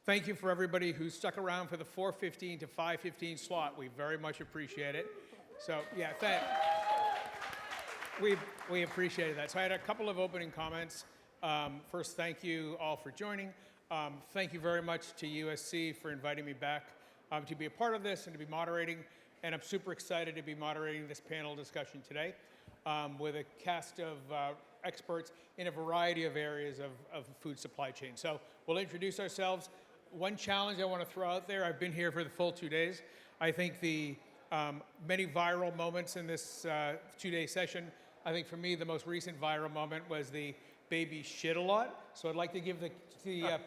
Thank you for everybody who stuck around for the 4:15 to 5:15 slot. We very much appreciate it. So yeah, we appreciated that. So I had a couple of opening comments. First, thank you all for joining. Thank you very much to USC for inviting me back to be a part of this and to be moderating. And I'm super excited to be moderating this panel discussion today with a cast of experts in a variety of areas of food supply chain. So we'll introduce ourselves. One challenge I want to throw out there, I've been here for the full 2 days. I think the many viral moments in this 2-day session, I think for me the most recent viral moment was the baby shit a lot. So I'd like to give the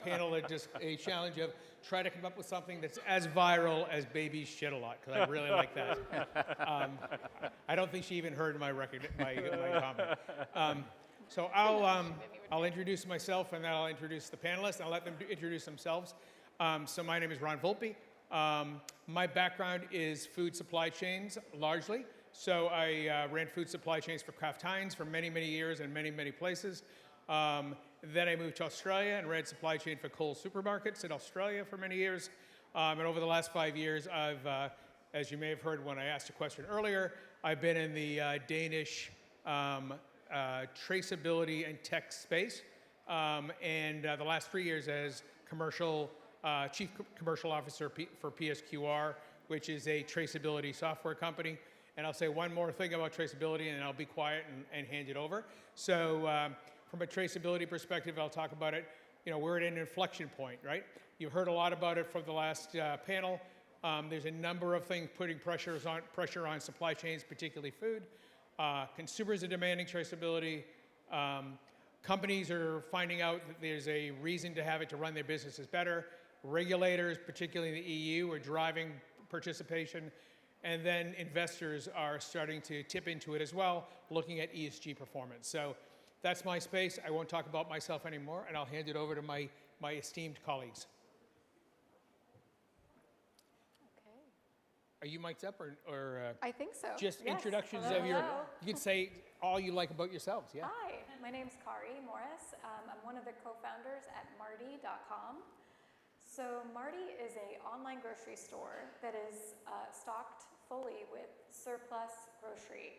panel a challenge of try to come up with something that's as viral as baby shit a lot, because I really like that. I don't think she even heard my comment. So I'll introduce myself, and then I'll introduce the panelists, and I'll let them introduce themselves. So my name is Ron Volpe. My background is food supply chains, largely. So I ran food supply chains for Kraft Heinz for many, many years in many, many places. Then I moved to Australia and ran supply chain for Coles supermarkets in Australia for many years. And over the last 5 years, I've, as you may have heard when I asked a question earlier, I've been in the Danish traceability and tech space. And the last 3 years as Chief Commercial Officer for PSQR, which is a traceability software company. And I'll say one more thing about traceability, and I'll be quiet and hand it over. So from a traceability perspective, I'll talk about it. You know, we're at an inflection point, right? You've heard a lot about it from the last panel. There's a number of things putting pressure on supply chains, particularly food. Consumers are demanding traceability. Companies are finding out that there's a reason to have it to run their businesses better. Regulators, particularly in the EU, are driving participation. And then investors are starting to tip into it as well, looking at ESG performance. So that's my space. I won't talk about myself anymore, and I'll hand it over to my esteemed colleagues. Okay. Are you mic'd up, or I think so. Just yes. introductions Hello, of your, hello. you can say all you like about yourselves, yeah. Hi, my name's Kari Morris. I'm one of the co-founders at Martie.com. So Martie is an online grocery store that is stocked fully with surplus grocery.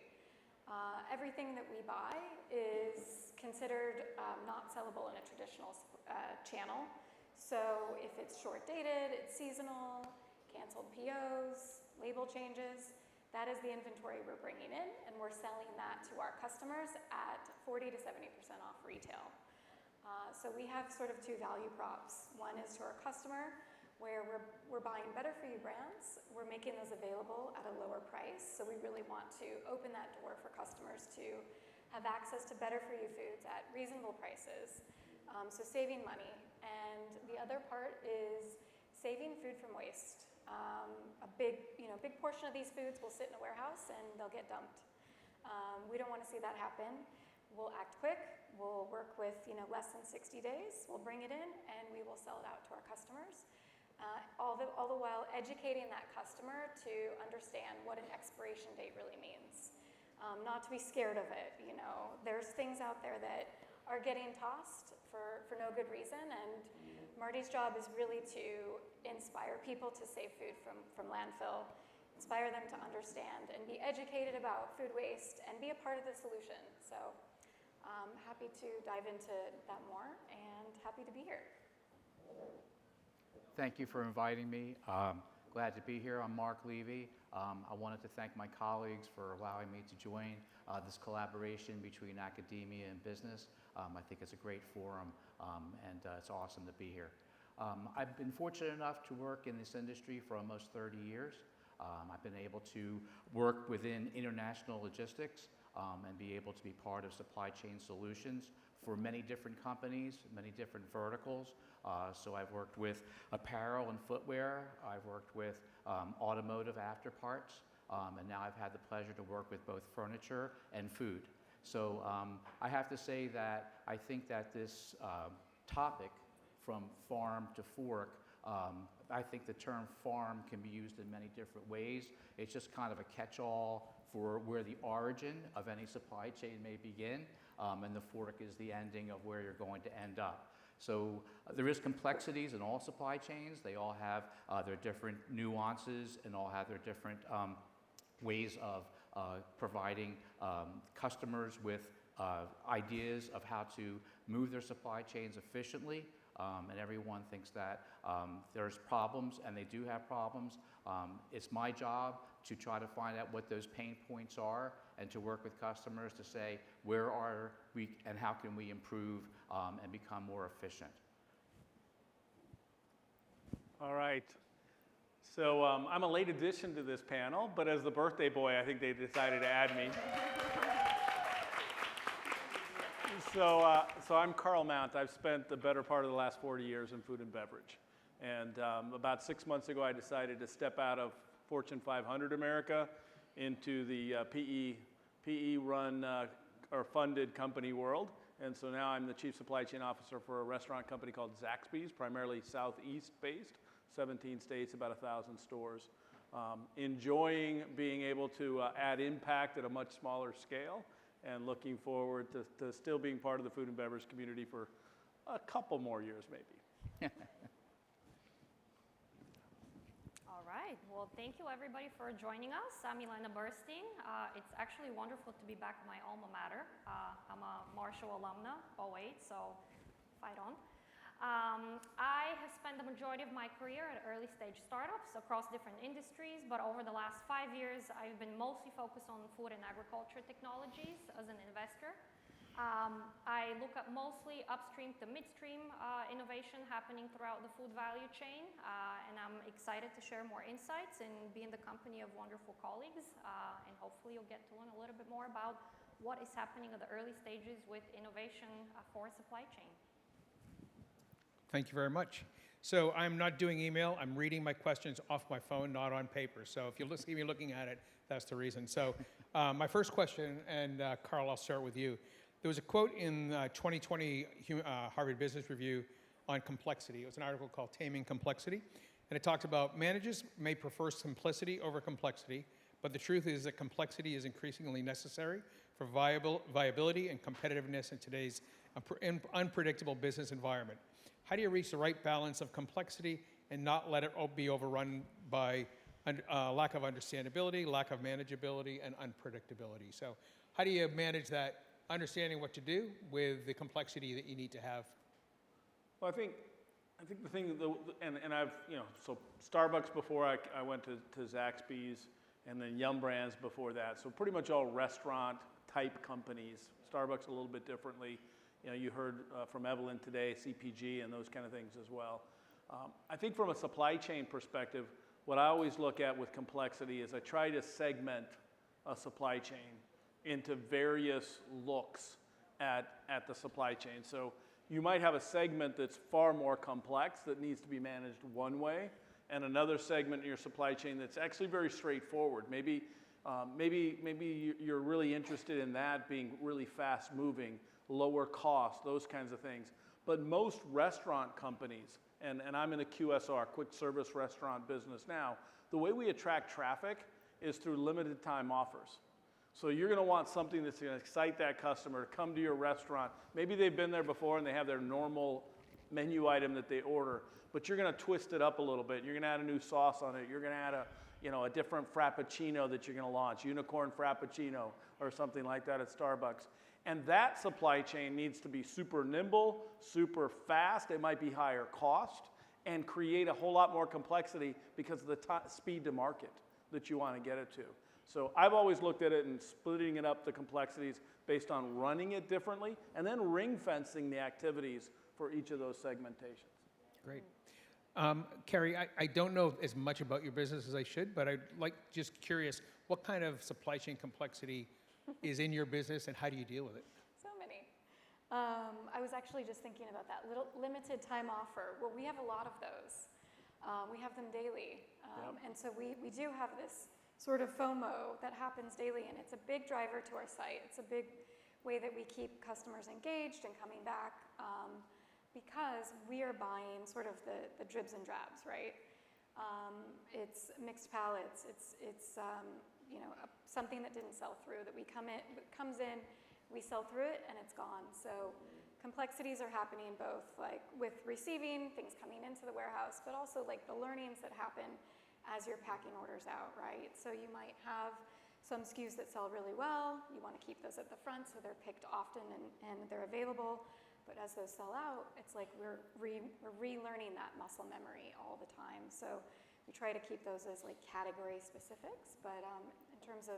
Everything that we buy is considered not sellable in a traditional channel. So if it's short dated, it's seasonal, canceled POs, label changes, that is the inventory we're bringing in, and we're selling that to our customers at 40 to 70% off retail. So we have sort of two value props. One is to our customer, where we're buying better for you brands. We're making those available at a lower price. So we really want to open that door for customers to have access to better for you foods at reasonable prices. So saving money. And the other part is saving food from waste. A big portion of these foods will sit in a warehouse and they'll get dumped. We don't want to see that happen. We'll act quick. We'll work with less than 60 days. We'll bring it in and we will sell it out to our customers. All the while educating that customer to understand what an expiration date really means. Not to be scared of it. There's things out there that are getting tossed for no good reason, and Martie's job is really to inspire people to save food from landfill, inspire them to understand and be educated about food waste and be a part of the solution. So happy to dive into that more and happy to be here. Thank you for inviting me. Glad to be here. I'm Marc Levy. I wanted to thank my colleagues for allowing me to join this collaboration between academia and business. I think it's a great forum, and it's awesome to be here. I've been fortunate enough to work in this industry for almost 30 years. I've been able to work within international logistics and be able to be part of supply chain solutions for many different companies, many different verticals. So I've worked with apparel and footwear. I've worked with automotive afterparts. And now I've had the pleasure to work with both furniture and food. So I have to say that I think that this topic, from farm to fork, I think the term farm can be used in many different ways. It's just kind of a catch-all for where the origin of any supply chain may begin, and the fork is the ending of where you're going to end up. So there is complexities in all supply chains. They all have their different nuances and all have their different ways of providing customers with ideas of how to move their supply chains efficiently. And everyone thinks that there's problems, and they do have problems. It's my job to try to find out what those pain points are and to work with customers to say where are we and how can we improve and become more efficient. All right. So I'm a late addition to this panel, but as the birthday boy, I think they decided to add me. So I'm Carl Mount. I've spent the better part of the last 40 years in food and beverage. And about 6 months ago, I decided to step out of Fortune 500 America into the PE-run or funded company world. And so now I'm the Chief Supply Chain Officer for a restaurant company called Zaxby's, primarily Southeast-based, 17 states, about 1,000 stores. Enjoying being able to add impact at a much smaller scale, and looking forward to still being part of the food and beverage community for a couple more years, maybe. All right. Well, thank you everybody for joining us. I'm Milena Bursztyn. It's actually wonderful to be back at my alma mater. I'm a Marshall alumna, 08, so fight on. I have spent the majority of my career at early stage startups across different industries, but over the last 5 years, I've been mostly focused on food and agriculture technologies as an investor. I look at mostly upstream to midstream innovation happening throughout the food value chain, and I'm excited to share more insights and be in the company of wonderful colleagues, and hopefully you'll get to learn a little bit more about what is happening at the early stages with innovation for supply chain. Thank you very much. So I'm not doing email. I'm reading my questions off my phone, not on paper. So if you see me looking at it, that's the reason. So my first question, and Carl, I'll start with you. There was a quote in 2020 Harvard Business Review on complexity. It was an article called Taming Complexity. And it talked about managers may prefer simplicity over complexity, but the truth is that complexity is increasingly necessary for viability and competitiveness in today's unpredictable business environment. How do you reach the right balance of complexity and not let it be overrun by lack of understandability, lack of manageability, and unpredictability? So how do you manage that, understanding what to do with the complexity that you need to have? Well, I think the thing, and I've, so Starbucks before I went to Zaxby's, and then Yum Brands before that. So pretty much all restaurant type companies. Starbucks a little bit differently. You heard from Evelyn today, CPG and those kind of things as well. I think from a supply chain perspective, what I always look at with complexity is I try to segment a supply chain into various looks at the supply chain. So you might have a segment that's far more complex that needs to be managed one way, and another segment in your supply chain that's actually very straightforward. Maybe you're really interested in that being really fast moving, lower cost, those kinds of things. But most restaurant companies, and I'm in a QSR, quick service restaurant business now, the way we attract traffic is through limited time offers. So you're gonna want something that's gonna excite that customer to come to your restaurant. Maybe they've been there before and they have their normal menu item that they order, but you're gonna twist it up a little bit. You're gonna add a new sauce on it. You're gonna add a different Frappuccino that you're gonna launch, unicorn Frappuccino or something like that at Starbucks. And that supply chain needs to be super nimble, super fast. It might be higher cost and create a whole lot more complexity because of the speed to market that you want to get it to. So I've always looked at it and splitting it up the complexities based on running it differently and then ring fencing the activities for each of those segmentations. Great. Kari, I don't know as much about your business as I should, but I'd like, just curious, what kind of supply chain complexity is in your business and how do you deal with it? So many. I was actually just thinking about that little limited time offer. Well, we have a lot of those. We have them daily. And so we do have this sort of FOMO that happens daily, and it's a big driver to our site. It's a big way that we keep customers engaged and coming back because we are buying sort of the dribs and drabs, right? It's mixed pallets. It's something that didn't sell through that comes in, we sell through it, and it's gone. So complexities are happening both like with receiving things coming into the warehouse, but also like the learnings that happen as you're packing orders out, right? So you might have some SKUs that sell really well. You want to keep those at the front so they're picked often and they're available. But as those sell out, it's like we're relearning that muscle memory all the time. So we try to keep those as like category specifics, but in terms of,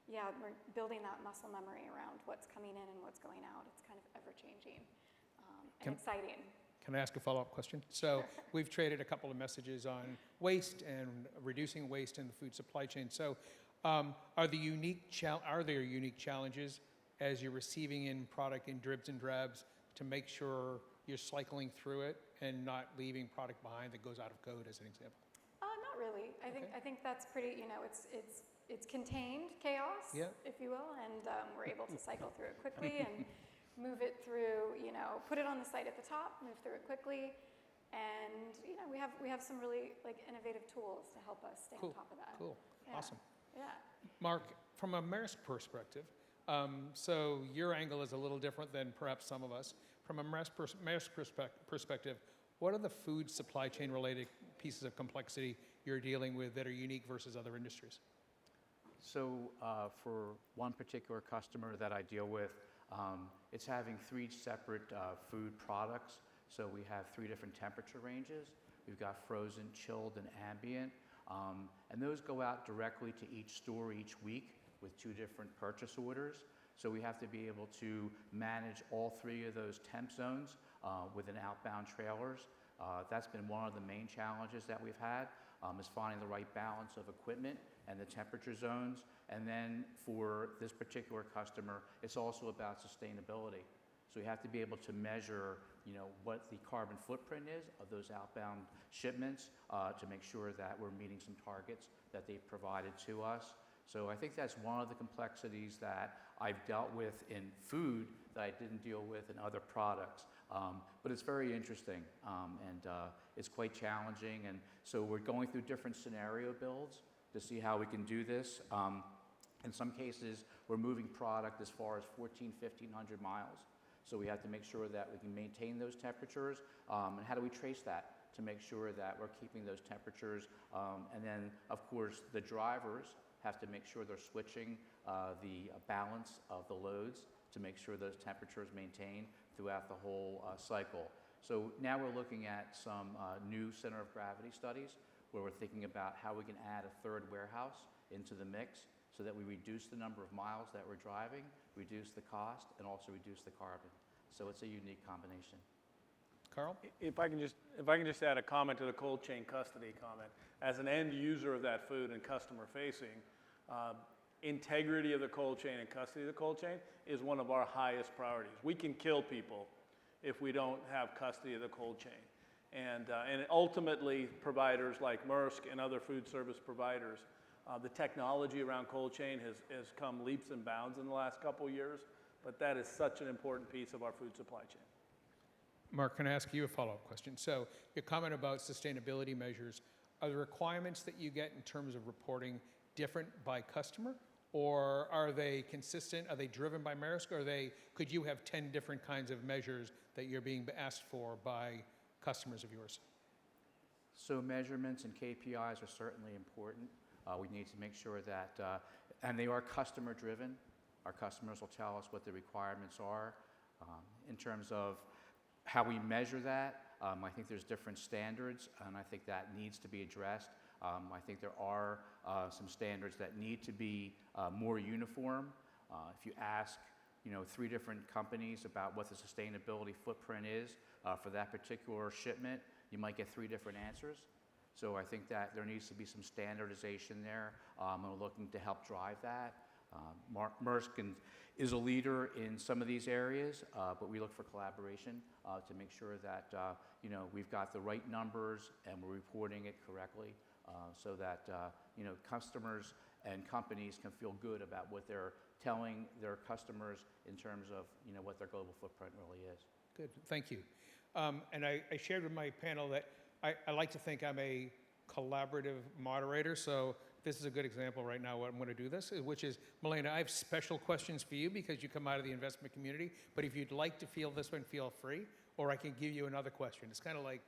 yeah, we're building that muscle memory around what's coming in and what's going out. It's kind of ever-changing and exciting. Can I ask a follow-up question? So we've traded a couple of messages on waste and reducing waste in the food supply chain. So are there unique challenges as you're receiving in product in dribs and drabs to make sure you're cycling through it and not leaving product behind that goes out of code, as an example? Not really. I think that's pretty. It's contained chaos, if you will, and we're able to cycle through it quickly and move it through. Put it on the site at the top, move through it quickly, and we have some really like innovative tools to help us stay on top of that. Cool. Yeah. Awesome. Yeah. Marc, from a Maersk perspective, so your angle is a little different than perhaps some of us. From a Maersk perspective, what are the food supply chain related pieces of complexity you're dealing with that are unique versus other industries? So for one particular customer that I deal with, it's having 3 separate food products. So we have 3 different temperature ranges. We've got frozen, chilled, and ambient. And those go out directly to each store each week with 2 different purchase orders. So we have to be able to manage all 3 of those temp zones within outbound trailers. That's been one of the main challenges that we've had, is finding the right balance of equipment and the temperature zones. And then for this particular customer, it's also about sustainability. So we have to be able to measure, what the carbon footprint is of those outbound shipments to make sure that we're meeting some targets that they've provided to us. So I think that's one of the complexities that I've dealt with in food that I didn't deal with in other products. But it's very interesting and it's quite challenging. And so we're going through different scenario builds to see how we can do this. In some cases, we're moving product as far as 1,500 miles. So we have to make sure that we can maintain those temperatures. And how do we trace that to make sure that we're keeping those temperatures? And then, of course, the drivers have to make sure they're switching the balance of the loads to make sure those temperatures maintain throughout the whole cycle. So now we're looking at some new center of gravity studies where we're thinking about how we can add a 3rd warehouse into the mix so that we reduce the number of miles that we're driving, reduce the cost, and also reduce the carbon. So it's a unique combination. Carl? If I can just add a comment to the cold chain custody comment. As an end user of that food and customer facing, integrity of the cold chain and custody of the cold chain is one of our highest priorities. We can kill people if we don't have custody of the cold chain. And ultimately, providers like Maersk and other food service providers, the technology around cold chain has come leaps and bounds in the last couple of years, but that is such an important piece of our food supply chain. Marc, can I ask you a follow-up question? So your comment about sustainability measures, are the requirements that you get in terms of reporting different by customer, or are they consistent? Are they driven by Maersk, or could you have 10 different kinds of measures that you're being asked for by customers of yours? So measurements and KPIs are certainly important. We need to make sure that, and they are customer driven. Our customers will tell us what the requirements are. In terms of how we measure that, I think there's different standards, and I think that needs to be addressed. I think there are some standards that need to be more uniform. If you ask 3 different companies about what the sustainability footprint is for that particular shipment, you might get 3 different answers. So I think that there needs to be some standardization there, and we're looking to help drive that. Maersk is a leader in some of these areas, but we look for collaboration to make sure that we've got the right numbers and we're reporting it correctly, so that customers and companies can feel good about what they're telling their customers in terms of what their global footprint really is. Good, thank you. And I shared with my panel that I like to think I'm a collaborative moderator, so this is a good example right now what I'm going to do this, which is, Milena, I have special questions for you because you come out of the investment community, but if you'd like to feel this one, feel free, or I can give you another question. It's kind of like,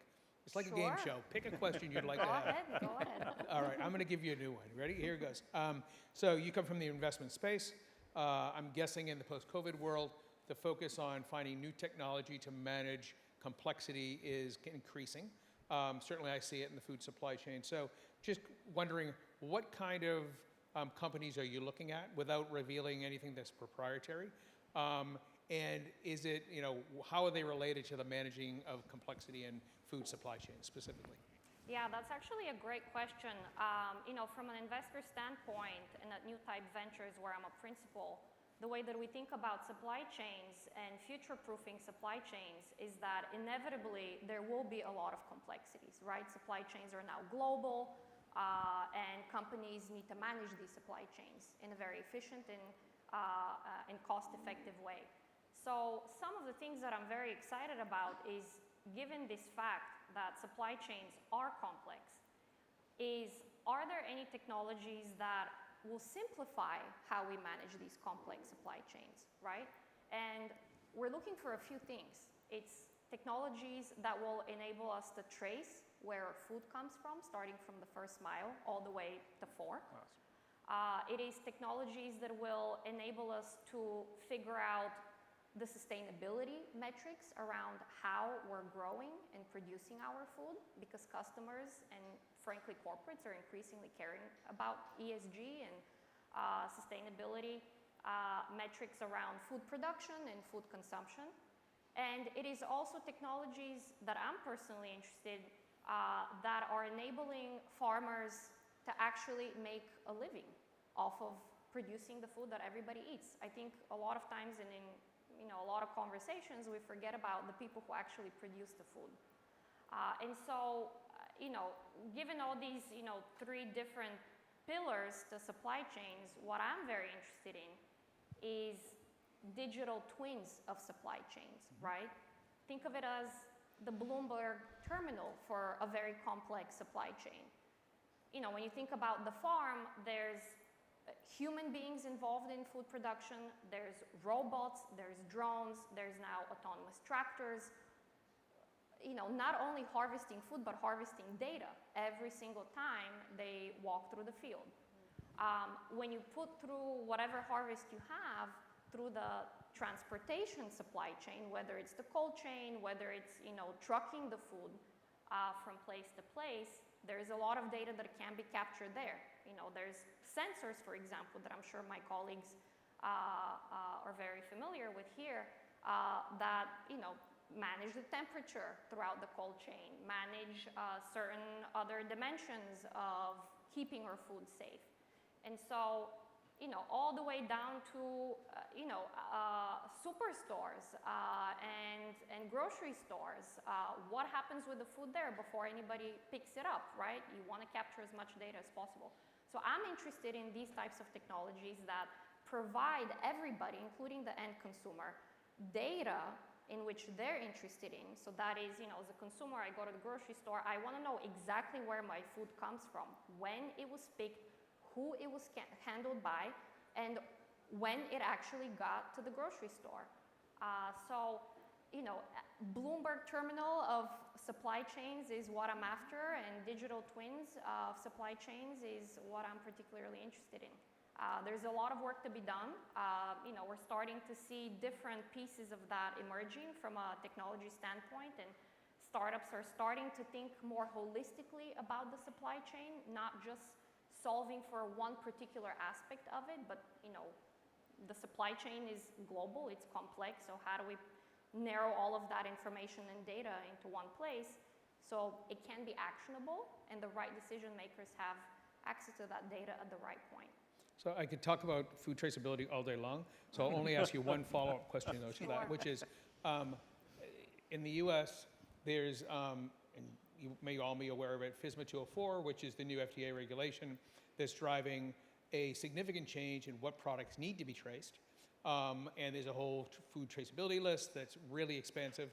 it's like a game Sure. show. Pick a question you'd like Go to have. ahead, go ahead. All right, I'm going to give you a new one. Ready? Here it goes. So you come from the investment space. I'm guessing in the post-COVID world, the focus on finding new technology to manage complexity is increasing. Certainly I see it in the food supply chain. So just wondering, what kind of companies are you looking at without revealing anything that's proprietary? And is it, how are they related to the managing of complexity in food supply chain specifically? Yeah, that's actually a great question. From an investor standpoint, and at Newtype Ventures, where I'm a principal, the way that we think about supply chains and future-proofing supply chains is that inevitably there will be a lot of complexities, right? Supply chains are now global, and companies need to manage these supply chains in a very efficient and cost-effective way. So some of the things that I'm very excited about is, given this fact that supply chains are complex, are there any technologies that will simplify how we manage these complex supply chains, right? And we're looking for a few things. It's technologies that will enable us to trace where our food comes from, starting from the first mile all the way to fork. Awesome. It is technologies that will enable us to figure out the sustainability metrics around how we're growing and producing our food, because customers and frankly corporates are increasingly caring about ESG and sustainability metrics around food production and food consumption. And it is also technologies that I'm personally interested that are enabling farmers to actually make a living off of producing the food that everybody eats. I think a lot of times in a lot of conversations, we forget about the people who actually produce the food. And so, given all these, three different pillars to supply chains, what I'm very interested in is digital twins of supply chains, right? Think of it as the Bloomberg terminal for a very complex supply chain. When you think about the farm, there's human beings involved in food production, there's robots, there's drones, there's now autonomous tractors, not only harvesting food, but harvesting data every single time they walk through the field. When you put through whatever harvest you have through the transportation supply chain, whether it's the cold chain, whether it's, trucking the food from place to place, there's a lot of data that can be captured there. There's sensors, for example, that I'm sure my colleagues are very familiar with here that, manage the temperature throughout the cold chain, manage certain other dimensions of keeping our food safe. And so, all the way down to, superstores and grocery stores. What happens with the food there before anybody picks it up, right? You want to capture as much data as possible. So I'm interested in these types of technologies that provide everybody, including the end consumer, data in which they're interested in. So that is, as a consumer, I go to the grocery store, I want to know exactly where my food comes from, when it was picked, who it was handled by, and when it actually got to the grocery store. Bloomberg terminal of supply chains is what I'm after, and digital twins of supply chains is what I'm particularly interested in. There's a lot of work to be done. We're starting to see different pieces of that emerging from a technology standpoint, and startups are starting to think more holistically about the supply chain, not just solving for one particular aspect of it, but the supply chain is global, it's complex, so how do we narrow all of that information and data into one place so it can be actionable and the right decision makers have access to that data at the right point? So I could talk about food traceability all day long, so I'll only ask you one follow-up question though to that, which is, in the US, there's, and you may all be aware of it, FSMA 204, which is the new FDA regulation that's driving a significant change in what products need to be traced. And there's a whole food traceability list that's really expansive.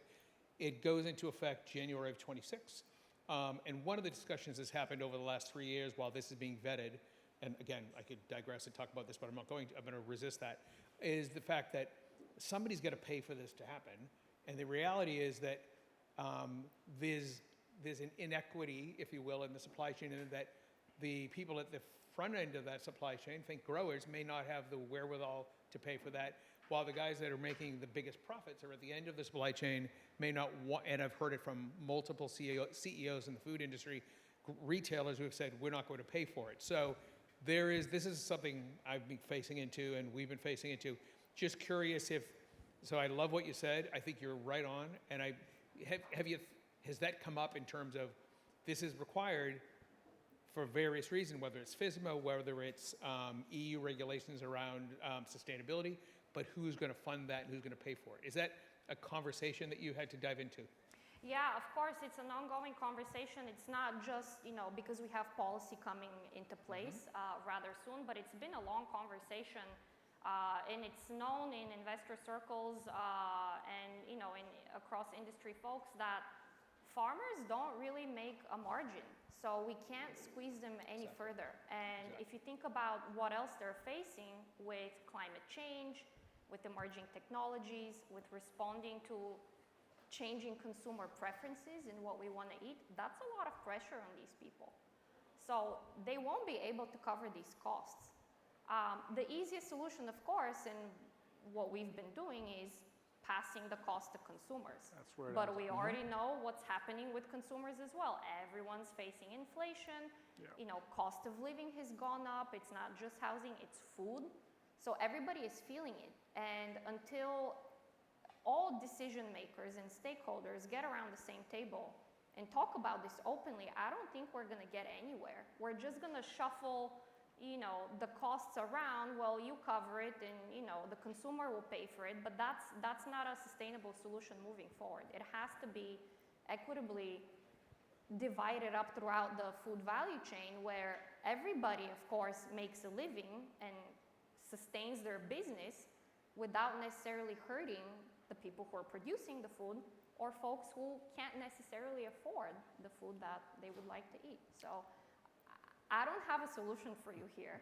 It goes into effect January of 26. And one of the discussions that's happened over the last 3 years while this is being vetted and again, I could digress and talk about this, but I'm not going to. I'm going to resist that. Is the fact that somebody's got to pay for this to happen, and the reality is that there's an inequity, if you will, in the supply chain, and that the people at the front end of that supply chain, think growers, may not have the wherewithal to pay for that, while the guys that are making the biggest profits are at the end of the supply chain may not want, and I've heard it from multiple CEOs in the food industry, retailers who have said, we're not going to pay for it. So this is something I've been facing into, and we've been facing into. Just curious so I love what you said. I think you're right on. And has that come up in terms of this is required for various reasons, whether it's FSMA, whether it's EU regulations around sustainability, but who's going to fund that and who's going to pay for it? Is that a conversation that you had to dive into? Yeah, of course, it's an ongoing conversation. It's not just, because we have policy coming into place rather soon, but it's been a long conversation, and it's known in investor circles and, across industry folks that farmers don't really make a margin. So we can't squeeze them any further. And if you think about what else they're facing with climate change, with emerging technologies, with responding to changing consumer preferences in what we want to eat, that's a lot of pressure on these people. So they won't be able to cover these costs. The easiest solution, of course, and what we've been doing is passing the cost to consumers. That's where it but ends. we already know what's happening with consumers as well. Everyone's facing inflation. Cost of living has gone up. It's not just housing, it's food. So everybody is feeling it. And until all decision makers and stakeholders get around the same table and talk about this openly, I don't think we're going to get anywhere. We're just going to shuffle, the costs around. Well, you cover it, and the consumer will pay for it. But that's not a sustainable solution moving forward. It has to be equitably divided up throughout the food value chain, where everybody, of course, makes a living and sustains their business without necessarily hurting the people who are producing the food or folks who can't necessarily afford the food that they would like to eat. So I don't have a solution for you here.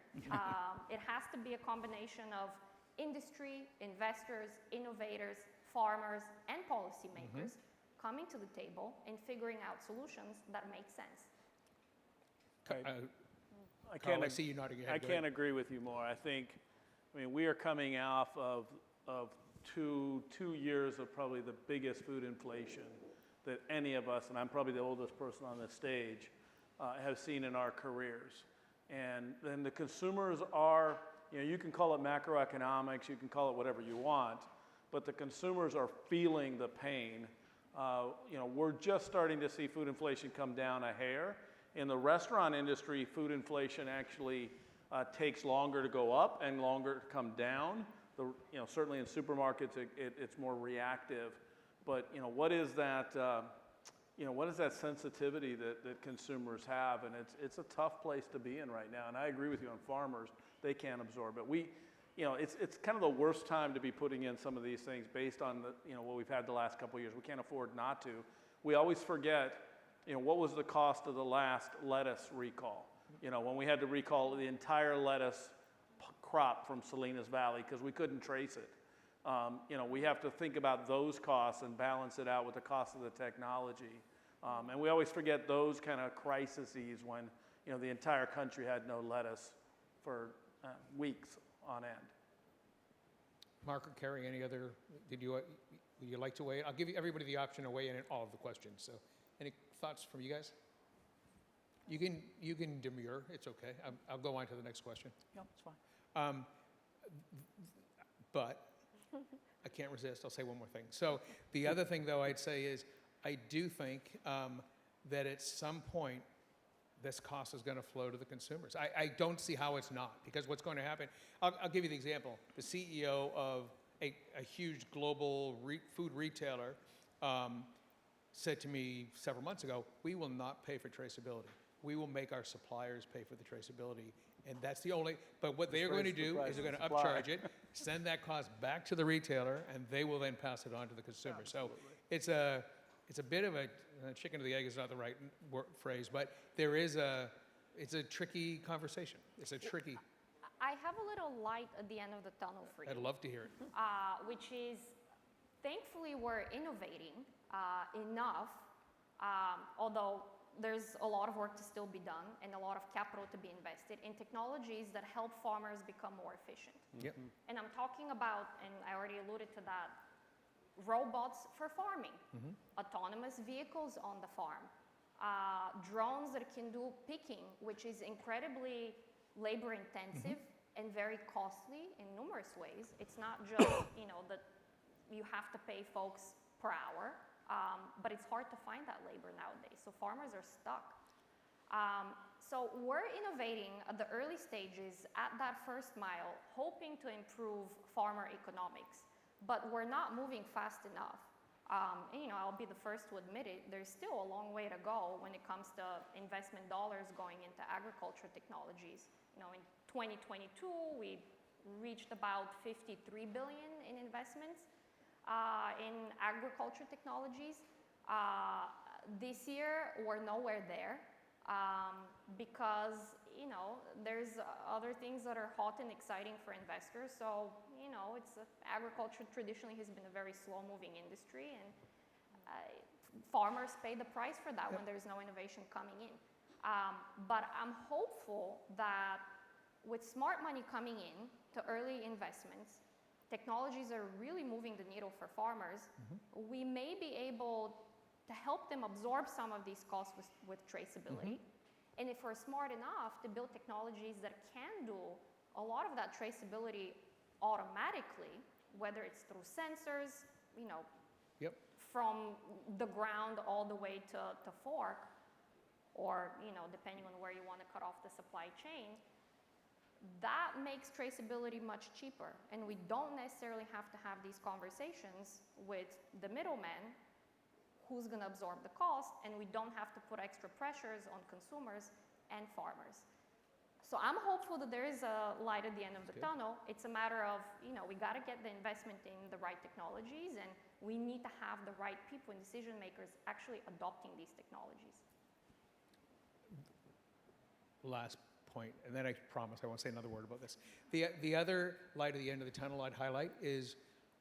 It has to be a combination of industry, investors, innovators, farmers, and policymakers coming to the table and figuring out solutions that make sense. I see you nodding your head. I can't agree with you more. I mean, we are coming off of two years of probably the biggest food inflation that any of us, and I'm probably the oldest person on this stage, have seen in our careers. And then the consumers are, you can call it macroeconomics, you can call it whatever you want, but the consumers are feeling the pain. We're just starting to see food inflation come down a hair. In the restaurant industry, food inflation actually takes longer to go up and longer to come down. Certainly in supermarkets, it's more reactive. But what is that? What is that sensitivity that consumers have? And it's a tough place to be in right now. And I agree with you on farmers; they can't absorb it. It's kind of the worst time to be putting in some of these things based on what we've had the last couple of years. We can't afford not to. We always forget, what was the cost of the last lettuce recall? When we had to recall the entire lettuce crop from Salinas Valley because we couldn't trace it. We have to think about those costs and balance it out with the cost of the technology. And we always forget those kind of crises when, the entire country had no lettuce for weeks on end. Marc or Kari, would you like to weigh in? I'll give everybody the option to weigh in on all of the questions. So any thoughts from you guys? You can demur, it's okay. I'll go on to the next question. No, it's fine. But I can't resist. I'll say one more thing. So the other thing, though, I'd say is I do think that at some point this cost is going to flow to the consumers. I don't see how it's not, because what's going to happen, I'll give you the example. The CEO of a huge global food retailer said to me several months ago, we will not pay for traceability. We will make our suppliers pay for the traceability. And that's the only, but what they're going to do is they're going to upcharge it, send that cost back to the retailer, and they will then pass it on to the consumer. Absolutely. So it's a bit of a chicken or the egg is not the right phrase, but there is it's a tricky conversation. It's a tricky. I have a little light at the end of the tunnel for you. I'd love to hear it. Which is, thankfully, we're innovating enough, although there's a lot of work to still be done and a lot of capital to be invested in technologies that help farmers become more efficient. Yep. And I'm talking about, and I already alluded to that, robots for farming, autonomous vehicles on the farm, drones that can do picking, which is incredibly labor intensive and very costly in numerous ways. It's not just, that you have to pay folks per hour, but it's hard to find that labor nowadays. So farmers are stuck. So we're innovating at the early stages at that first mile, hoping to improve farmer economics, but we're not moving fast enough. And, I'll be the first to admit it, there's still a long way to go when it comes to investment dollars going into agriculture technologies. In 2022, we reached about 53 billion in investments in agriculture technologies. This year, we're nowhere there because, there's other things that are hot and exciting for investors. So, agriculture traditionally has been a very slow-moving industry, and farmers pay the price for that when there's no innovation coming in. But I'm hopeful that with smart money coming in to early investments, technologies are really moving the needle for farmers. We may be able to help them absorb some of these costs with traceability. And if we're smart enough to build technologies that can do a lot of that traceability automatically, whether it's through sensors, from the ground all the way to fork, or, depending on where you want to cut off the supply chain, that makes traceability much cheaper. And we don't necessarily have to have these conversations with the middleman who's going to absorb the cost, and we don't have to put extra pressures on consumers and farmers. So I'm hopeful that there is a light at the end of the tunnel. It's a matter of, we got to get the investment in the right technologies, and we need to have the right people and decision makers actually adopting these technologies. Last point, and then I promise I won't say another word about this. The other light at the end of the tunnel I'd highlight is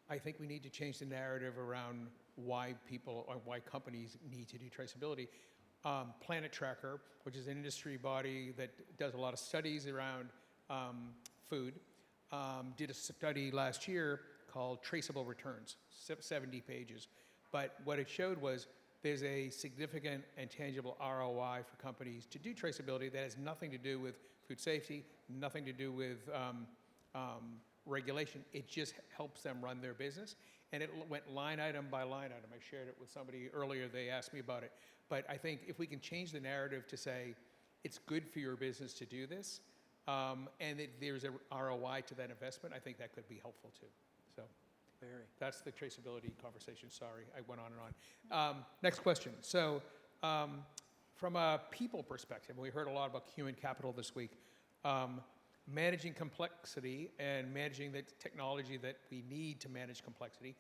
I think we need to change the narrative around why people or why companies need to do traceability. Planet Tracker, which is an industry body that does a lot of studies around food, did a study last year called Traceable Returns, 70 pages. But what it showed was there's a significant and tangible ROI for companies to do traceability that has nothing to do with food safety, nothing to do with regulation. It just helps them run their business. And it went line item by line item. I shared it with somebody earlier. They asked me about it. But I think if we can change the narrative to say it's good for your business to do this, and that there's a ROI to that investment, I think that could be helpful too. So that's the traceability conversation. Sorry, I went on and on. Next question. So from a people perspective, we heard a lot about human capital this week. Managing complexity and managing the technology that we need to manage complexity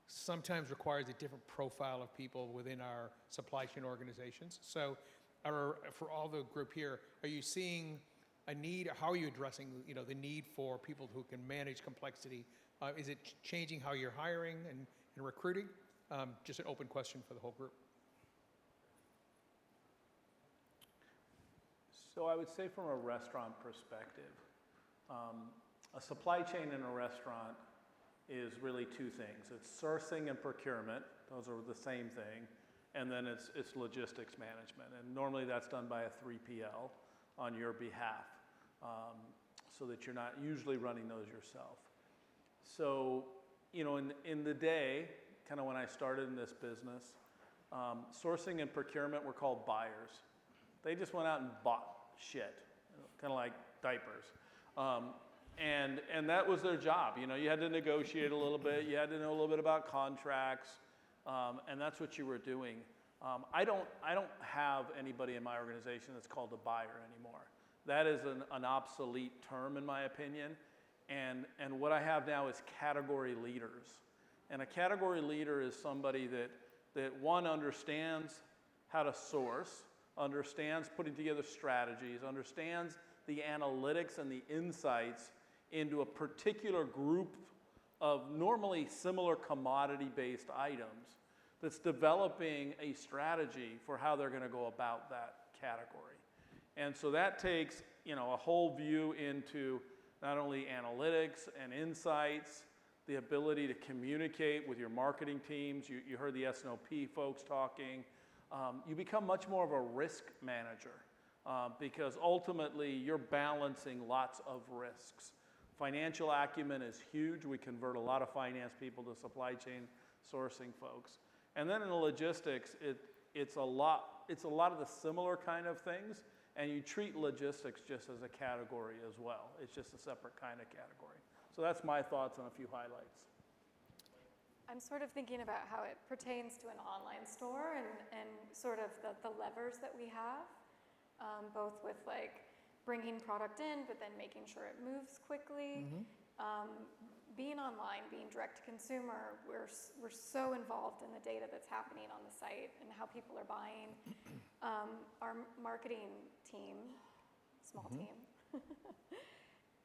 sometimes requires a different profile of people within our supply chain organizations. So for all the group here, are you seeing a need? How are you addressing the need for people who can manage complexity? Is it changing how you're hiring and recruiting? Just an open question for the whole group. So I would say from a restaurant perspective, a supply chain in a restaurant is really two things. It's sourcing and procurement. Those are the same thing. And then it's logistics management. And normally that's done by a 3PL on your behalf, so that you're not usually running those yourself. So, in the day, kind of when I started in this business, sourcing and procurement were called buyers. They just went out and bought shit, kind of like diapers. And that was their job. You had to negotiate a little bit. You had to know a little bit about contracts, and that's what you were doing. I don't have anybody in my organization that's called a buyer anymore. That is an obsolete term, in my opinion. And what I have now is category leaders. And a category leader is somebody that one, understands how to source, understands putting together strategies, understands the analytics and the insights into a particular group of normally similar commodity-based items, that's developing a strategy for how they're going to go about that category. And so that takes, you know, a whole view into not only analytics and insights, the ability to communicate with your marketing teams. You heard the S&OP folks talking. You become much more of a risk manager because ultimately you're balancing lots of risks. Financial acumen is huge. We convert a lot of finance people to supply chain sourcing folks. And then in the logistics, it's a lot of the similar kind of things, and you treat logistics just as a category as well. It's just a separate kind of category. So that's my thoughts on a few highlights. I'm sort of thinking about how it pertains to an online store and sort of the levers that we have, both with like bringing product in, but then making sure it moves quickly. Being online, being direct to consumer, we're so involved in the data that's happening on the site and how people are buying. Our marketing team, small team,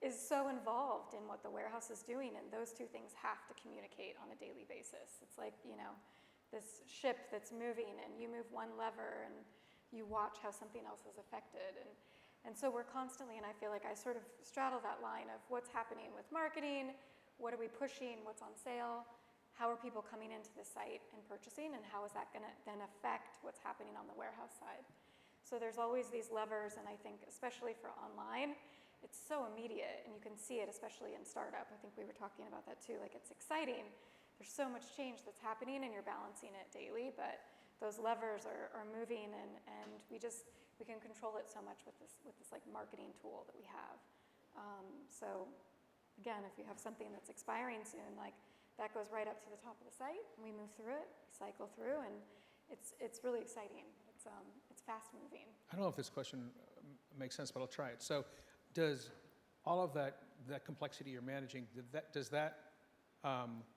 is so involved in what the warehouse is doing, and those two things have to communicate on a daily basis. It's like, you know, this ship that's moving and you move one lever and you watch how something else is affected. And so we're constantly, and I feel like I sort of straddle that line of what's happening with marketing, what are we pushing, what's on sale, how are people coming into the site and purchasing, and how is that going to then affect what's happening on the warehouse side. So there's always these levers, and I think especially for online, it's so immediate, and you can see it especially in startup. I think we were talking about that too. Like, it's exciting. There's so much change that's happening, and you're balancing it daily, but those levers are moving, and we can control it so much with this like marketing tool that we have. So again, if you have something that's expiring soon, like that goes right up to the top of the site, and we move through it, cycle through, and it's really exciting. It's fast moving. I don't know if this question makes sense, but I'll try it. So does all of that complexity you're managing, does that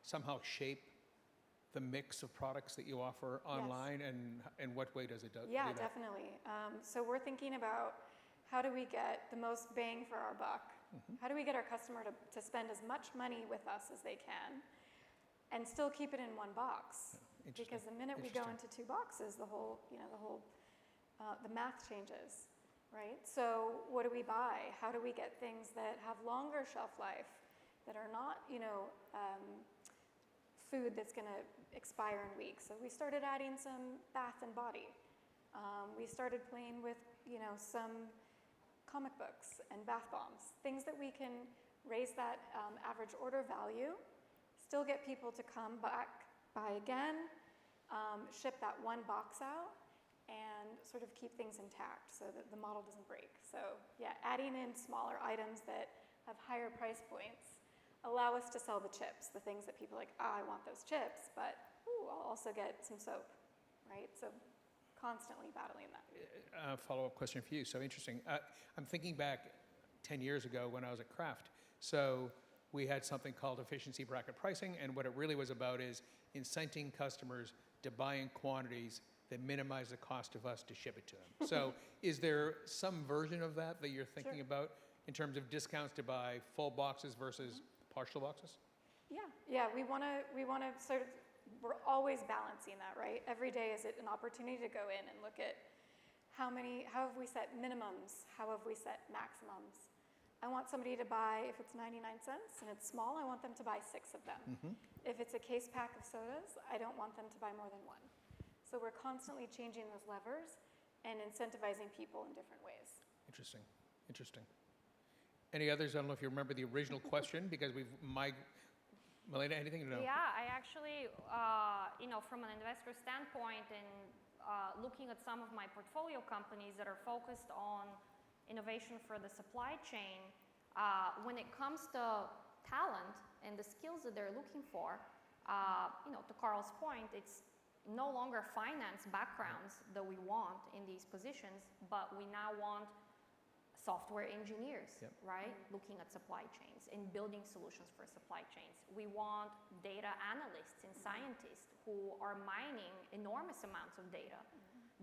somehow shape the mix of products that you offer online? Yes. And in what way does it do Yeah, that? definitely. So we're thinking about how do we get the most bang for our buck? How do we get our customer to spend as much money with us as they can and still keep it in one box? Because the minute we go into two boxes, the math changes, right? So what do we buy? How do we get things that have longer shelf life, that are not, food that's going to expire in weeks? So we started adding some bath and body. We started playing with, some comic books and bath bombs, things that we can raise that average order value, still get people to come back, buy again, ship that one box out, and sort of keep things intact so that the model doesn't break. So yeah, adding in smaller items that have higher price points allow us to sell the chips, the things that people are like, I want those chips, but I'll also get some soap, right? So constantly battling that. Follow-up question for you. So interesting. I'm thinking back 10 years ago when I was at Kraft. So we had something called efficiency bracket pricing, and what it really was about is incenting customers to buy in quantities that minimize the cost of us to ship it to them. So is there some version of that you're thinking about in terms of discounts to buy full boxes versus partial boxes? Yeah. We want to sort of, we're always balancing that, right? Every day is it an opportunity to go in and look at how have we set minimums? How have we set maximums? I want somebody to buy, if it's 99 cents and it's small, I want them to buy 6 of them. If it's a case pack of sodas, I don't want them to buy more than 1. So we're constantly changing those levers and incentivizing people in different ways. Interesting. Any others? I don't know if you remember the original question, because Milena, anything to know? Yeah, I actually, from an investor standpoint and looking at some of my portfolio companies that are focused on innovation for the supply chain, when it comes to talent and the skills that they're looking for, to Carl's point, it's no longer finance backgrounds that we want in these positions, but we now want software engineers, right? Looking at supply chains and building solutions for supply chains. We want data analysts and scientists who are mining enormous amounts of data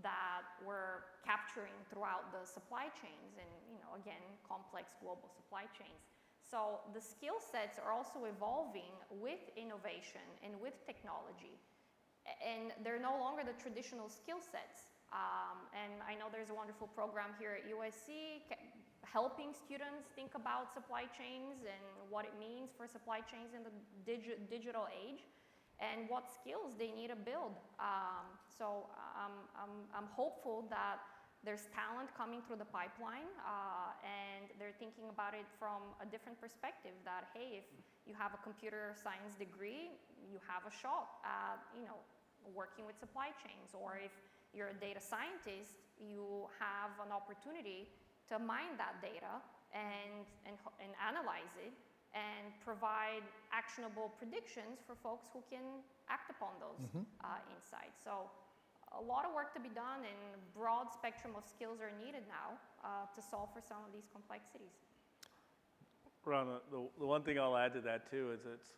that we're capturing throughout the supply chains and, again, complex global supply chains. So the skill sets are also evolving with innovation and with technology. And they're no longer the traditional skill sets. And I know there's a wonderful program here at USC helping students think about supply chains and what it means for supply chains in the digital age and what skills they need to build. So I'm hopeful that there's talent coming through the pipeline, and they're thinking about it from a different perspective that, hey, if you have a computer science degree, you have a shot at, working with supply chains. Or if you're a data scientist, you have an opportunity to mine that data and analyze it and provide actionable predictions for folks who can act upon those insights. So a lot of work to be done, and a broad spectrum of skills are needed now to solve for some of these complexities. Ron, the one thing I'll add to that too is it's,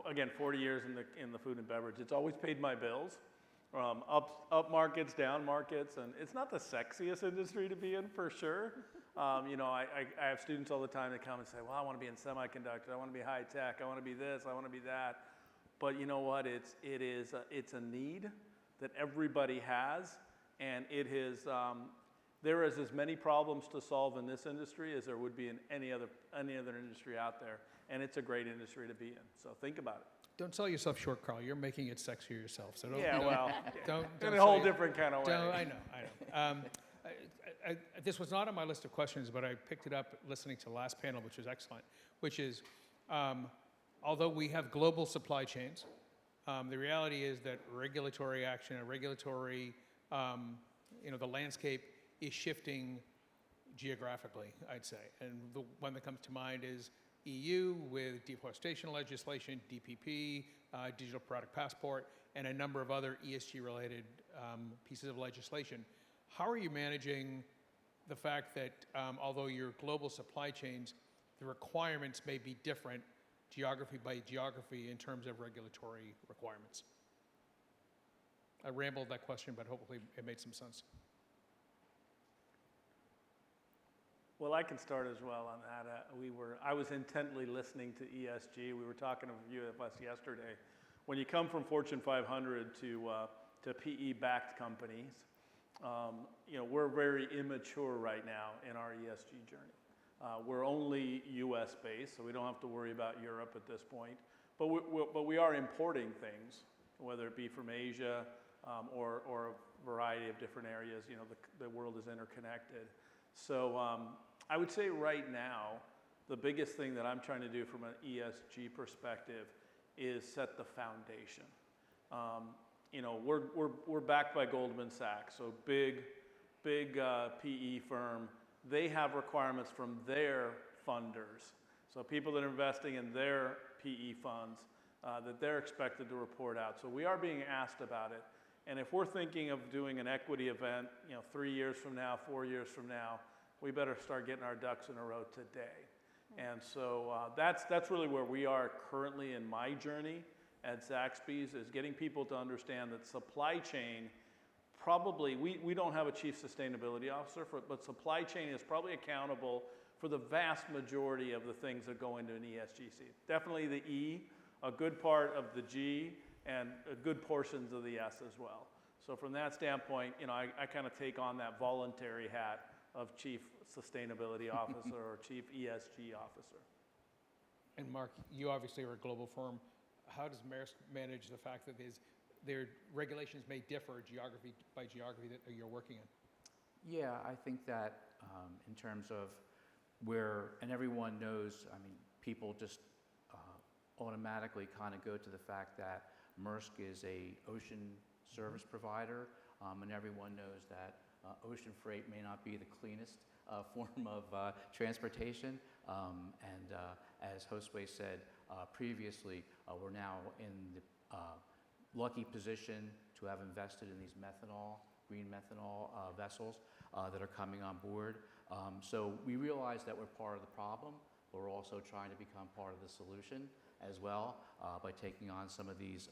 again, 40 years in the food and beverage, it's always paid my bills. Up markets, down markets, and it's not the sexiest industry to be in for sure. I have students all the time that come and say, well, I want to be in semiconductor, I want to be high tech, I want to be this, I want to be that. But you know what, it's a need that everybody has, and there is as many problems to solve in this industry as there would be in any other industry out there, and it's a great industry to be in. So think about it. Don't sell yourself short, Carl. You're making it sexier yourself. So don't. Don't in a whole different kind of way. I know. This was not on my list of questions, but I picked it up listening to the last panel, which was excellent. Which is, although we have global supply chains, the reality is that regulatory action and regulatory, the landscape is shifting geographically, I'd say. And the one that comes to mind is EU with deforestation legislation, DPP, digital product passport, and a number of other ESG-related pieces of legislation. How are you managing the fact that although your global supply chains, the requirements may be different geography by geography in terms of regulatory requirements? I rambled that question, but hopefully it made some sense. Well, I can start as well on that. I was intently listening to ESG. We were talking to a few of us yesterday. When you come from Fortune 500 to PE-backed companies, we're very immature right now in our ESG journey. We're only U.S. based, so we don't have to worry about Europe at this point. But we are importing things, whether it be from Asia or a variety of different areas. The world is interconnected. So I would say right now, the biggest thing that I'm trying to do from an ESG perspective is set the foundation. We're backed by Goldman Sachs, so big PE firm. They have requirements from their funders, so people that are investing in their PE funds that they're expected to report out. So we are being asked about it. And if we're thinking of doing an equity event, 3 years from now, 4 years from now, we better start getting our ducks in a row today. And so that's really where we are currently in my journey at Zaxby's, is getting people to understand that supply chain, probably, we don't have a chief sustainability officer, but supply chain is probably accountable for the vast majority of the things that go into an ESGC. Definitely the E, a good part of the G, and good portions of the S as well. So from that standpoint, I kind of take on that voluntary hat of Chief Sustainability Officer or Chief ESG Officer. And Marc, you obviously are a global firm. How does Maersk manage the fact that their regulations may differ geography by geography that you're working in? Yeah, I think that in terms of and everyone knows, people just automatically kind of go to the fact that Maersk is a ocean service provider, and everyone knows that ocean freight may not be the cleanest form of transportation. And as Josue said previously, we're now in the lucky position to have invested in these green methanol vessels that are coming on board. So we realize that we're part of the problem, but we're also trying to become part of the solution as well by taking on some of these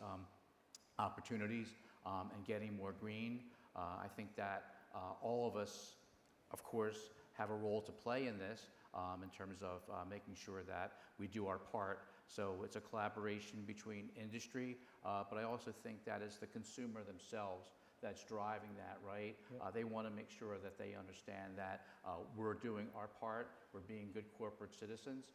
opportunities. and getting more green. I think that all of us, of course, have a role to play in this in terms of making sure that we do our part. So it's a collaboration between industry, but I also think that it's the consumer themselves that's driving that, right? They want to make sure that they understand that we're doing our part, we're being good corporate citizens,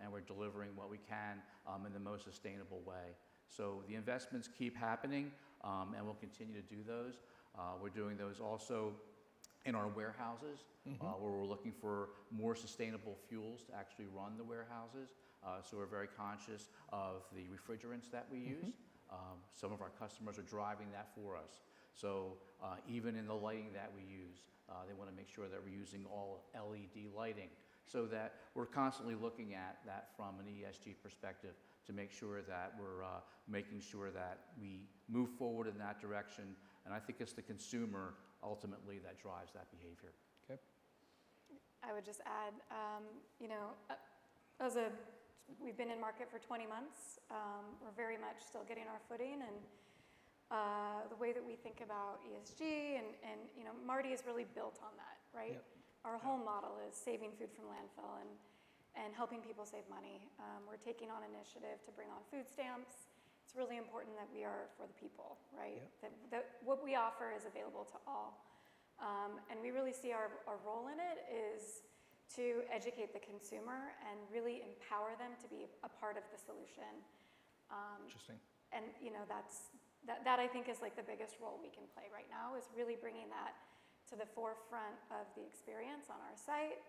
and we're delivering what we can in the most sustainable way. So the investments keep happening, and we'll continue to do those. We're doing those also in our warehouses, where we're looking for more sustainable fuels to actually run the warehouses. So we're very conscious of the refrigerants that we use. Some of our customers are driving that for us. So even in the lighting that we use, they want to make sure that we're using all LED lighting, so that we're constantly looking at that from an ESG perspective to make sure that we're making sure that we move forward in that direction. And I think it's the consumer ultimately that drives that behavior. Okay. I would just add, we've been in market for 20 months. We're very much still getting our footing, and the way that we think about ESG and Martie is really built on that, right? Yep. Our whole model is saving food from landfill and helping people save money. We're taking on initiative to bring on food stamps. It's really important that we are for the people, right? Yep. That what we offer is available to all. And we really see our role in it is to educate the consumer and really empower them to be a part of the solution. Interesting. And that I think is like the biggest role we can play right now, is really bringing that to the forefront of the experience on our site.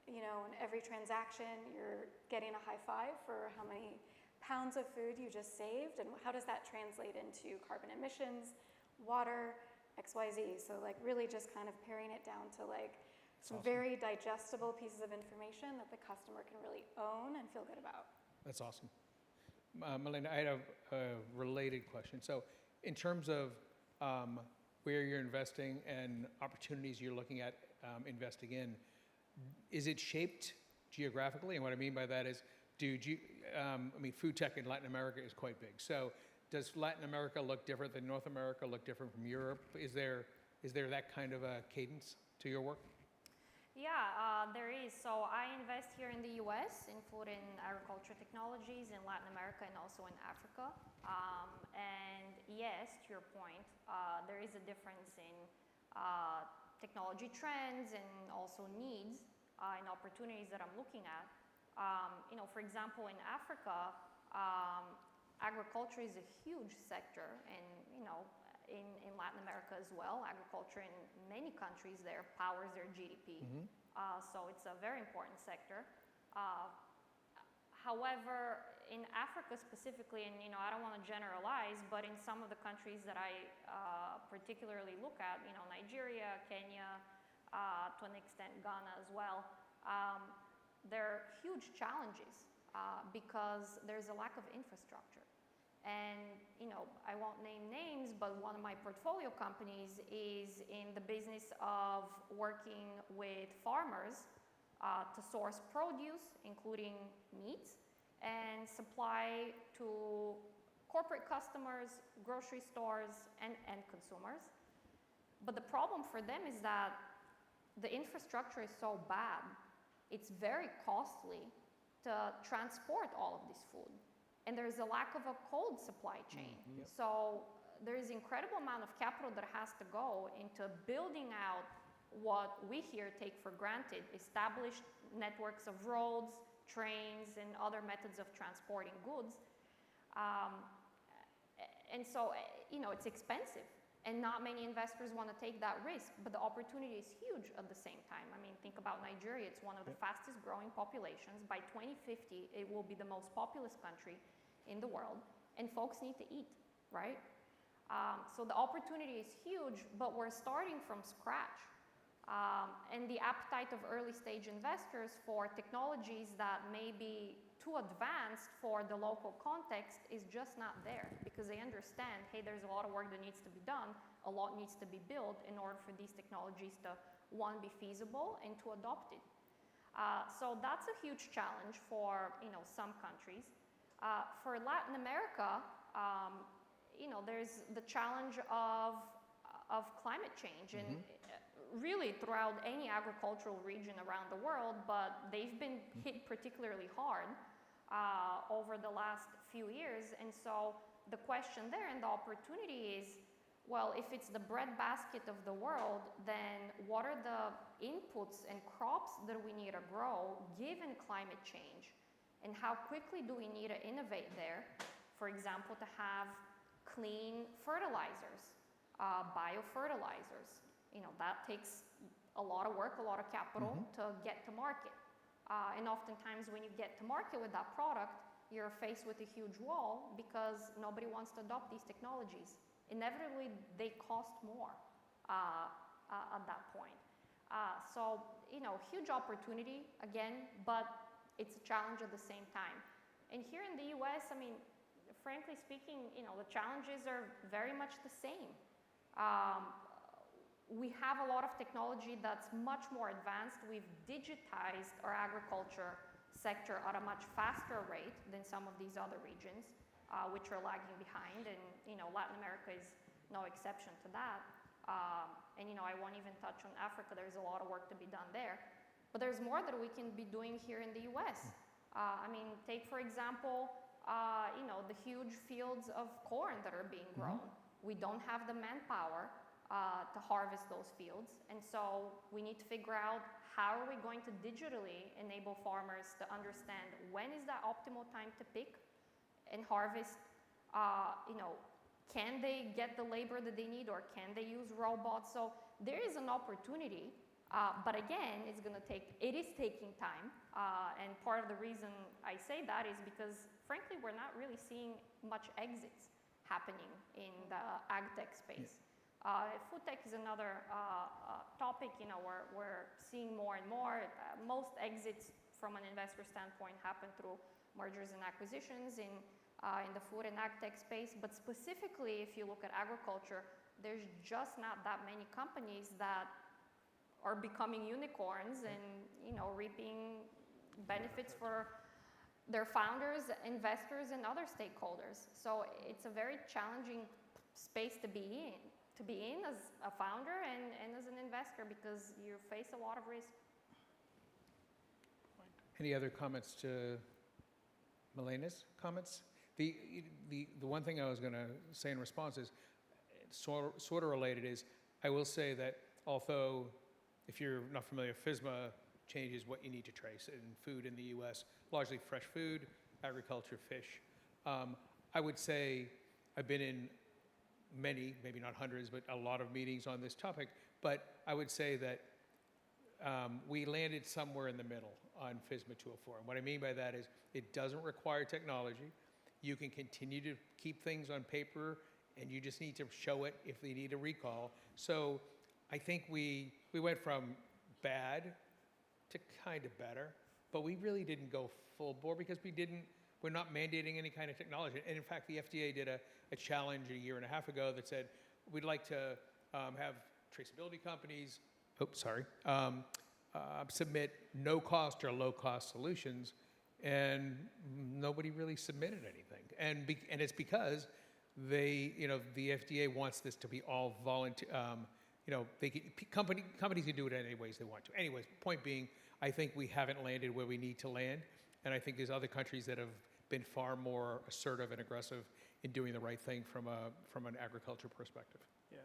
In every transaction, you're getting a high five for how many pounds of food you just saved, and how does that translate into carbon emissions, water, XYZ. So like really just kind of paring it down to like some very digestible pieces of information that the customer can really own and feel good about. That's awesome. Milena, I had a related question. So in terms of where you're investing and opportunities you're looking at investing in, is it shaped geographically? And what I mean by that is, food tech in Latin America is quite big. So does Latin America look different than North America, look different from Europe? Is there that kind of a cadence to your work? Yeah, there is. So I invest here in the US in food and agriculture technologies, in Latin America, and also in Africa. And yes, to your point, there is a difference in technology trends and also needs and opportunities that I'm looking at. For example, in Africa, agriculture is a huge sector, and in Latin America as well. Agriculture in many countries there powers their GDP. So it's a very important sector. However, in Africa specifically, and I don't want to generalize, but in some of the countries that I particularly look at, Nigeria, Kenya, to an extent Ghana as well, there are huge challenges because there's a lack of infrastructure. And, I won't name names, but one of my portfolio companies is in the business of working with farmers to source produce, including meats, and supply to corporate customers, grocery stores, and consumers. But the problem for them is that the infrastructure is so bad, it's very costly to transport all of this food. And there's a lack of a cold supply chain. Yep. So there is incredible amount of capital that has to go into building out what we here take for granted, established networks of roads, trains, and other methods of transporting goods. And so, it's expensive, and not many investors want to take that risk, but the opportunity is huge at the same time. Think about Nigeria. It's one of the fastest growing populations. By 2050, it will be the most populous country in the world, and folks need to eat, right? So the opportunity is huge, but we're starting from scratch. And the appetite of early stage investors for technologies that may be too advanced for the local context is just not there, because they understand, hey, there's a lot of work that needs to be done, a lot needs to be built in order for these technologies to, one, be feasible, and to adopt it. So that's a huge challenge for some countries. For Latin America, there's the challenge of climate change, and really throughout any agricultural region around the world, but they've been hit particularly hard over the last few years. And so the question there and the opportunity is, well, if it's the breadbasket of the world, then what are the inputs and crops that we need to grow given climate change? And how quickly do we need to innovate there? For example, to have clean fertilizers, biofertilizers. That takes a lot of work, a lot of capital to get to market. And oftentimes when you get to market with that product, you're faced with a huge wall because nobody wants to adopt these technologies. Inevitably, they cost more at that point. So, huge opportunity again, but it's a challenge at the same time. And here in the US, frankly speaking, the challenges are very much the same. We have a lot of technology that's much more advanced. We've digitized our agriculture sector at a much faster rate than some of these other regions, which are lagging behind. And, Latin America is no exception to that. And, I won't even touch on Africa. There's a lot of work to be done there. But there's more that we can be doing here in the US. Take, for example, the huge fields of corn that are being grown. We don't have the manpower to harvest those fields. And so we need to figure out how are we going to digitally enable farmers to understand when is the optimal time to pick and harvest. Can they get the labor that they need, or can they use robots? So there is an opportunity, but again, it is taking time. And part of the reason I say that is because, frankly, we're not really seeing much exits happening in the ag tech space. Food tech is another topic. We're seeing more and more. Most exits from an investor standpoint happen through mergers and acquisitions in the food and ag tech space. But specifically, if you look at agriculture, there's just not that many companies that are becoming unicorns and reaping benefits for their founders, investors, and other stakeholders. So it's a very challenging space to be in as a founder and as an investor, because you face a lot of risk. Any other comments to Milena's comments? The one thing I was going to say in response is sort of related is, I will say that although, if you're not familiar, FSMA changes what you need to trace in food in the US, largely fresh food, agriculture, fish. I would say I've been in many, maybe not hundreds, but a lot of meetings on this topic, but I would say that we landed somewhere in the middle on FSMA 204. And what I mean by that is it doesn't require technology. You can continue to keep things on paper, and you just need to show it if they need a recall. So I think we went from bad to kind of better, but we really didn't go full bore because we're not mandating any kind of technology. And in fact, the FDA did a challenge a year and a half ago that said, we'd like to have traceability companies, submit no-cost or low-cost solutions, and nobody really submitted anything. And it's because the FDA wants this to be all volunteer. Companies can do it any ways they want to. Anyways, point being, I think we haven't landed where we need to land, and I think there's other countries that have been far more assertive and aggressive in doing the right thing from an agriculture perspective. Yeah.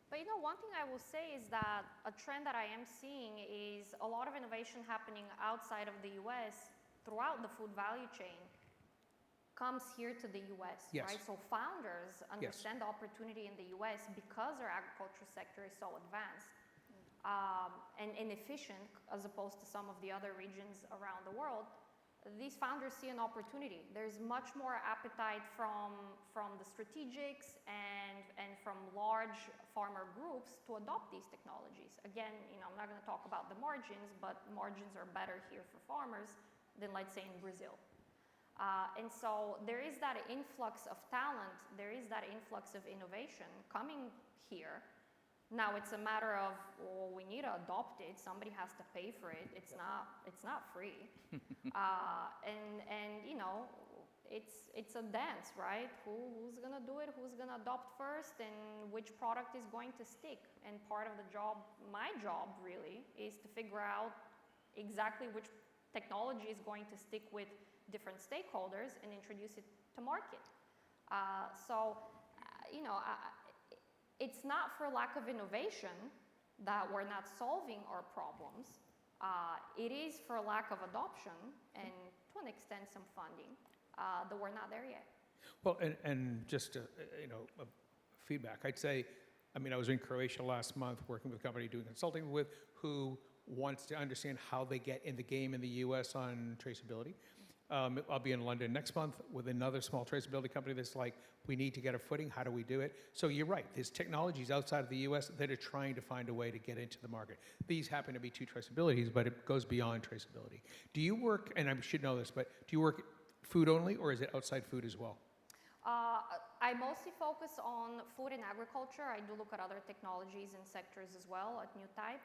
But one thing I will say is that a trend that I am seeing is a lot of innovation happening outside of the US throughout the food value chain comes here to the US, Yes. right? So founders understand the opportunity in the US because our agriculture sector is so advanced and efficient as opposed to some of the other regions around the world. These founders see an opportunity. There's much more appetite from the strategics and from large farmer groups to adopt these technologies. Again, I'm not going to talk about the margins, but margins are better here for farmers than, let's say, in Brazil. And so there is that influx of talent, there is that influx of innovation coming here. Now it's a matter of, well, we need to adopt it. Somebody has to pay for it. It's not free. And it's a dance, right? Who's gonna do it? Who's gonna adopt first, and which product is going to stick? And part of the job, my job really, is to figure out exactly which technology is going to stick with different stakeholders and introduce it to market. It's not for lack of innovation that we're not solving our problems. It is for lack of adoption and, to an extent, some funding that we're not there yet. Well, and just a feedback, I'd say, I was in Croatia last month working with a company doing consulting with who wants to understand how they get in the game in the U.S. on traceability. I'll be in London next month with another small traceability company that's like, we need to get a footing, how do we do it? So you're right, there's technologies outside of the US that are trying to find a way to get into the market. These happen to be two traceabilities, but it goes beyond traceability. Do you work, and I should know this, but do you work food only or is it outside food as well? I mostly focus on food and agriculture. I do look at other technologies and sectors as well at Newtype,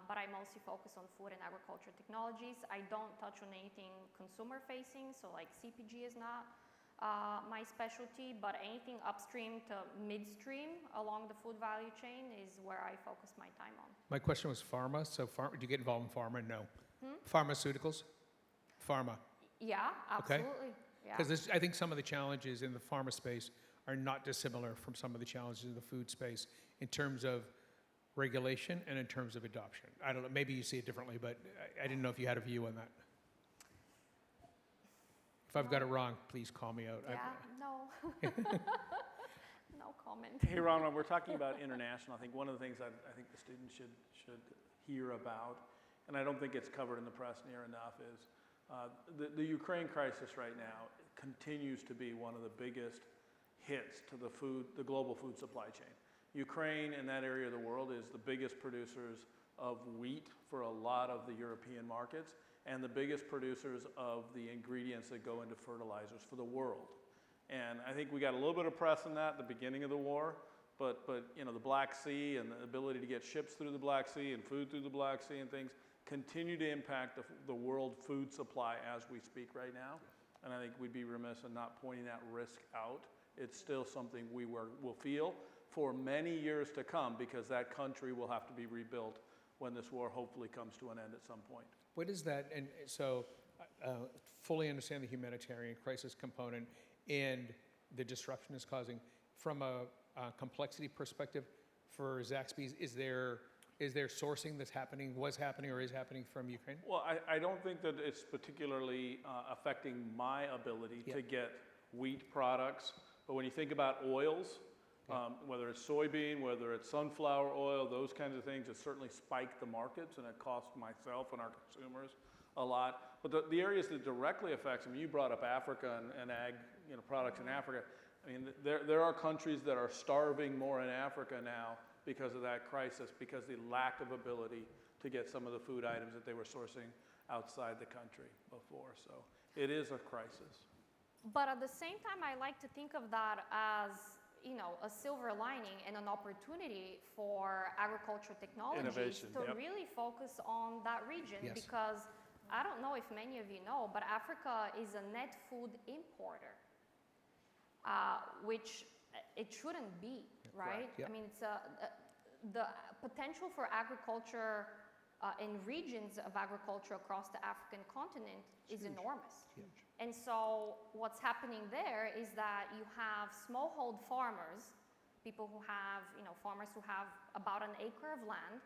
but I mostly focus on food and agriculture technologies. I don't touch on anything consumer facing, so like CPG is not my specialty, but anything upstream to midstream along the food value chain is where I focus my time on. My question was pharma, so do you get involved in pharma? No. Pharmaceuticals? Pharma. Yeah, absolutely. Yeah. Because I think some of the challenges in the pharma space are not dissimilar from some of the challenges in the food space in terms of regulation and in terms of adoption. I don't know, maybe you see it differently, but I didn't know if you had a view on that. If I've got it wrong, please call me out. Yeah, no. No comment. Hey, Ron, when we're talking about international, I think one of the things I think the students should hear about, and I don't think it's covered in the press near enough, is the Ukraine crisis right now continues to be one of the biggest hits to the global food supply chain. Ukraine and that area of the world is the biggest producers of wheat for a lot of the European markets and the biggest producers of the ingredients that go into fertilizers for the world. And I think we got a little bit of press on that at the beginning of the war, but the Black Sea and the ability to get ships through the Black Sea and food through the Black Sea and things continue to impact the world food supply as we speak right now. And I think we'd be remiss in not pointing that risk out. It's still something we will feel for many years to come because that country will have to be rebuilt when this war hopefully comes to an end at some point. What is that? And so fully understand the humanitarian crisis component and the disruption it's causing. From a complexity perspective for Zaxby's, is there sourcing that's happening, was happening, or is happening from Ukraine? Well, I don't think that it's particularly affecting my ability to get wheat products. But when you think about oils, whether it's soybean, whether it's sunflower oil, those kinds of things, it certainly spiked the markets and it cost myself and our consumers a lot. But the areas that directly affects them, you brought up Africa and ag products in Africa. I mean, there are countries that are starving more in Africa now because of that crisis, because the lack of ability to get some of the food items that they were sourcing outside the country before. So it is a crisis. But at the same time, I like to think of that as a silver lining and an opportunity for agriculture technologies to really focus on that region because I don't know if many of you know, but Africa is a net food importer, which it shouldn't be, right? I mean, it's the potential for agriculture in regions of agriculture across the African continent is enormous. Huge. And so what's happening there is that you have smallhold farmers, people who have, farmers who have about an acre of land.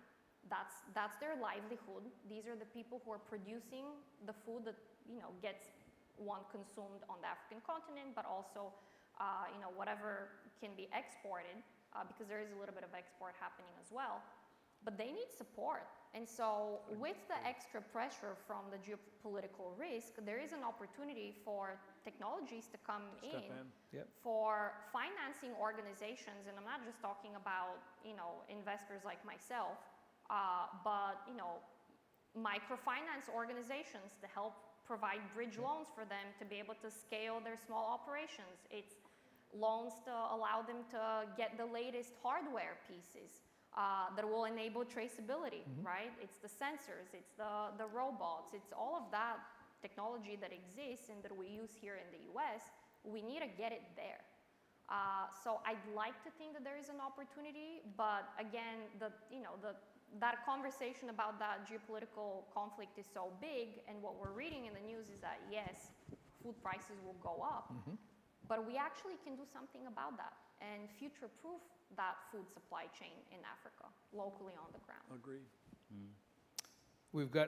That's their livelihood. These are the people who are producing the food that, gets consumed on the African continent, but also, whatever can be exported, because there is a little bit of export happening as well. But they need support. And so with the extra pressure from the geopolitical risk, there is an opportunity for technologies to come in for financing organizations. And I'm not just talking about, investors like myself, but, microfinance organizations to help provide bridge loans for them to be able to scale their small operations. It's loans to allow them to get the latest hardware pieces that will enable traceability, right? It's the sensors, it's the robots, it's all of that technology that exists and that we use here in the US, we need to get it there. So I'd like to think that there is an opportunity, but again, that conversation about that geopolitical conflict is so big, and what we're reading in the news is that yes, food prices will go up, but we actually can do something about that and future-proof that food supply chain in Africa, locally on the ground. Agreed.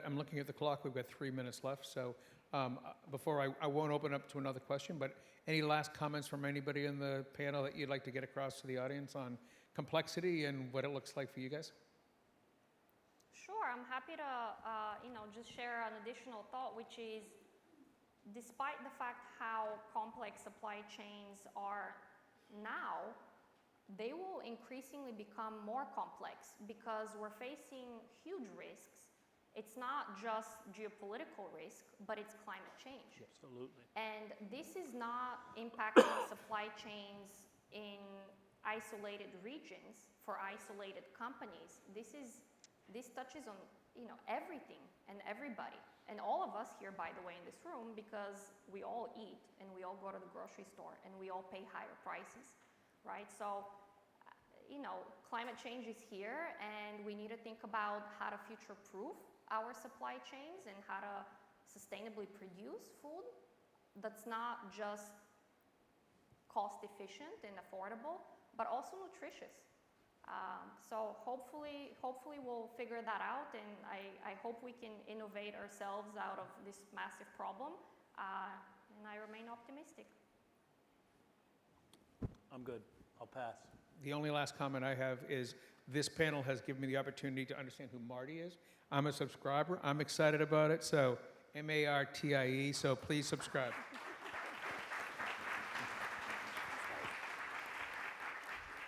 I'm looking at the clock, we've got 3 minutes left, so before I won't open up to another question, but any last comments from anybody in the panel that you'd like to get across to the audience on complexity and what it looks like for you guys? Sure, I'm happy to just share an additional thought, which is despite the fact how complex supply chains are now, they will increasingly become more complex because we're facing huge risks. It's not just geopolitical risk, but it's climate change. Absolutely. And this is not impacting supply chains in isolated regions for isolated companies. This touches on everything and everybody, and all of us here, by the way, in this room, because we all eat and we all go to the grocery store and we all pay higher prices, right? So, climate change is here, and we need to think about how to future-proof our supply chains and how to sustainably produce food that's not just cost-efficient and affordable, but also nutritious. So hopefully we'll figure that out, and I hope we can innovate ourselves out of this massive problem, and I remain optimistic. I'm good. I'll pass. The only last comment I have is this panel has given me the opportunity to understand who Martie is. I'm a subscriber. I'm excited about it, so Martie, so please subscribe.